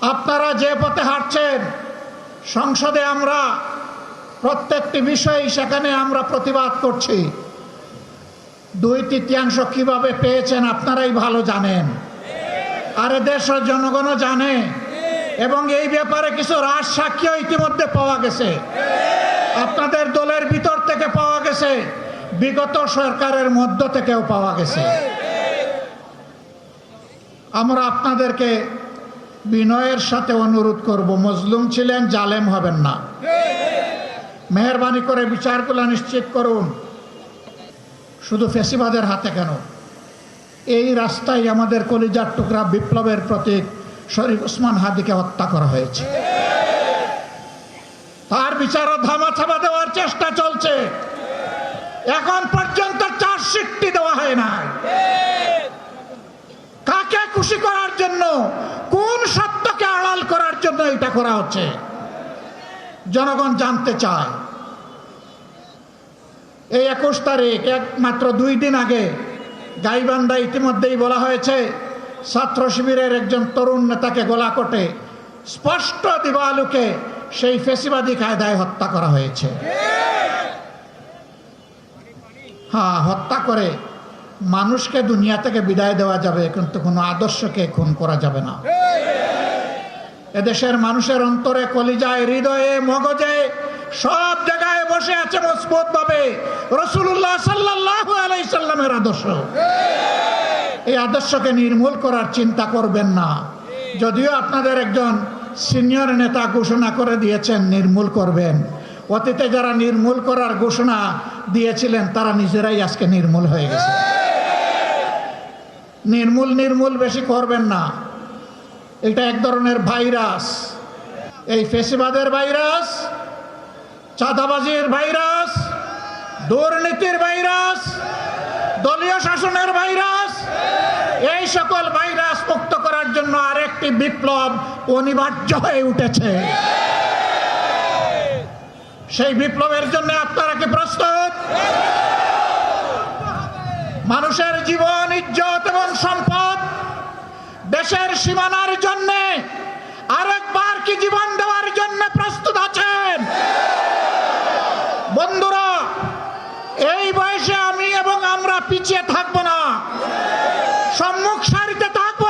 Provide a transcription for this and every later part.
আপনারা যে পথে হাঁটছেন, সংসদে আমরা প্রত্যেকটি বিষয় সেখানে আমরা প্রতিবাদ করছি। 2/3 কিভাবে পেয়েছেন আপনারাই ভালো জানেন, আর দেশের জনগণও জানে। এবং এই ব্যাপারে কিছু রাজ সাক্ষী ইতিমধ্যে পাওয়া গেছে, আপনাদের দলের ভিতর থেকে পাওয়া গেছে, বিগত সরকারের মধ্য থেকেও পাওয়া গেছে। আমরা আপনাদেরকে বিনয়ের সাথে অনুরোধ করব, মজলুম ছিলেন, জালেম হবেন না। মেহরবানি করে বিচারগুলো নিশ্চিত করুন। শুধু ফেসিবাদের হাতে কেন, এই রাস্তায় আমাদের কলিজার টুকরা বিপ্লবের প্রতীক শরীফ ওসমান হাদিকে হত্যা করা হয়েছে। তার বিচারও ধামাচাপা দেওয়ার চেষ্টা চলছে। এখন পর্যন্ত চার্জশিটটি দেওয়া হয় না। কাকে খুশি করার জন্য, কোন সত্যকে আড়াল করার জন্য এটা করা হচ্ছে, জনগণ জানতে চায়। এই 21 তারিখ, মাত্র 2 দিন আগে গাইবান্ধা ইতিমধ্যেই বলা হয়েছে, ছাত্র শিবিরের একজন তরুণ নেতাকে গলাকটে স্পষ্ট দিবালুকে সেই ফেসিবাদী কায়দায় হত্যা করা হয়েছে। হ্যাঁ, হত্যা করে মানুষকে দুনিয়া থেকে বিদায় দেওয়া যাবে, কিন্তু কোনো আদর্শকে খুন করা যাবে না। এদেশের মানুষের অন্তরে, কলিজায়, হৃদয়ে, মগজে, সব জায়গায় বসে আছে মজবুত ভাবে রাসূলুল্লাহ সাল্লাল্লাহু আলাইহি সাল্লামের আদর্শ। এই আদর্শকে নির্মূল করার চিন্তা করবেন না। যদিও আপনাদের একজন সিনিয়র নেতা ঘোষণা করে দিয়েছেন নির্মূল করবেন, অতীতে যারা নির্মূল করার ঘোষণা দিয়েছিলেন তারা নিজেরাই আজকে নির্মূল হয়ে গেছে। নির্মূল বেশি করবেন না। এটা এক ধরনের ভাইরাস, এই ফেসিবাদের ভাইরাস, চাঁদাবাজির ভাইরাস, দুর্নীতির ভাইরাস, দলীয় শাসনের ভাইরাস। এই সকল ভাইরাস মুক্ত করার জন্য আরেকটি বিপ্লব অনিবার্য হয়ে উঠেছে। সেই বিপ্লবের জন্য আপনারা কি প্রস্তুত? মানুষের জীবন, ইজ্জত এবং সম্পদ, দেশের সীমানার জন্য আরেকবার কি জীবন দেওয়ার জন্য প্রস্তুত আছেন? বন্ধুরা, এই বয়সে আমি এবং আমরা পিছিয়ে থাকব না, সম্মুখ সারিতে থাকব,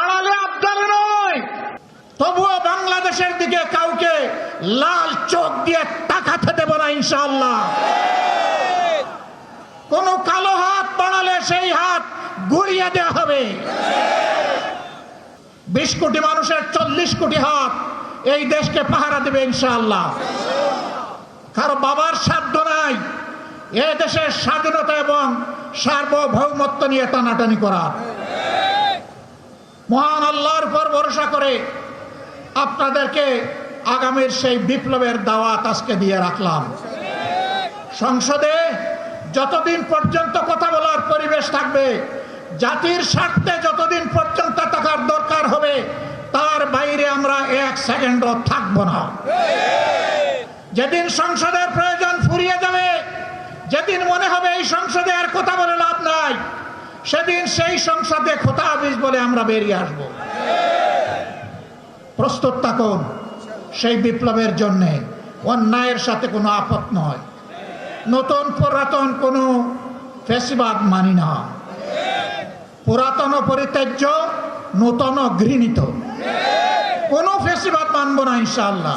আড়ালে আবদালে নয়। তবুও বাংলাদেশের দিকে কাউকে লাল চোখ দিয়ে তাকাতে দেব না ইনশাআল্লাহ। কোন কালো হাত বাড়ালে সেই হাত ঘুরিয়ে দেওয়া হবে। 20 কোটি মানুষের 40 কোটি হাত এই দেশকে পাহারা দেবে ইনশাআল্লাহ। কারো বাবার সাধ্য নাই এ দেশের স্বাধীনতা এবং সার্বভৌমত্ব নিয়ে টানাটানি করার। মহান আল্লাহর উপর ভরসা করে আপনাদেরকে আগামীর সেই বিপ্লবের দাওয়াত আজকে দিয়ে রাখলাম। সংসদে যতদিন পর্যন্ত কথা বলার পরিবেশ থাকবে, জাতির স্বার্থে যতদিন পর্যন্ত থাকার দরকার হবে, তার বাইরে আমরা 1 সেকেন্ডও থাকব না। যেদিন সংসদের প্রয়োজন ফুরিয়ে যাবে, যেদিন মনে হবে এই সংসদে আর কথা বলে লাভ নাই, সেদিন সেই সংসদে খোতা হাফিজ বলে আমরা বেরিয়ে আসব। প্রস্তুত থাকুন সেই বিপ্লবের জন্য। অন্যায়ের সাথে কোনো আপত নয়। নতুন পুরাতন কোনো ফেসিবাদ মানি না। পুরাতন পরিত্যাজ্য, নূতন ঘৃণিত। কোনো ফেসিবাদ মানব না ইনশাআল্লাহ।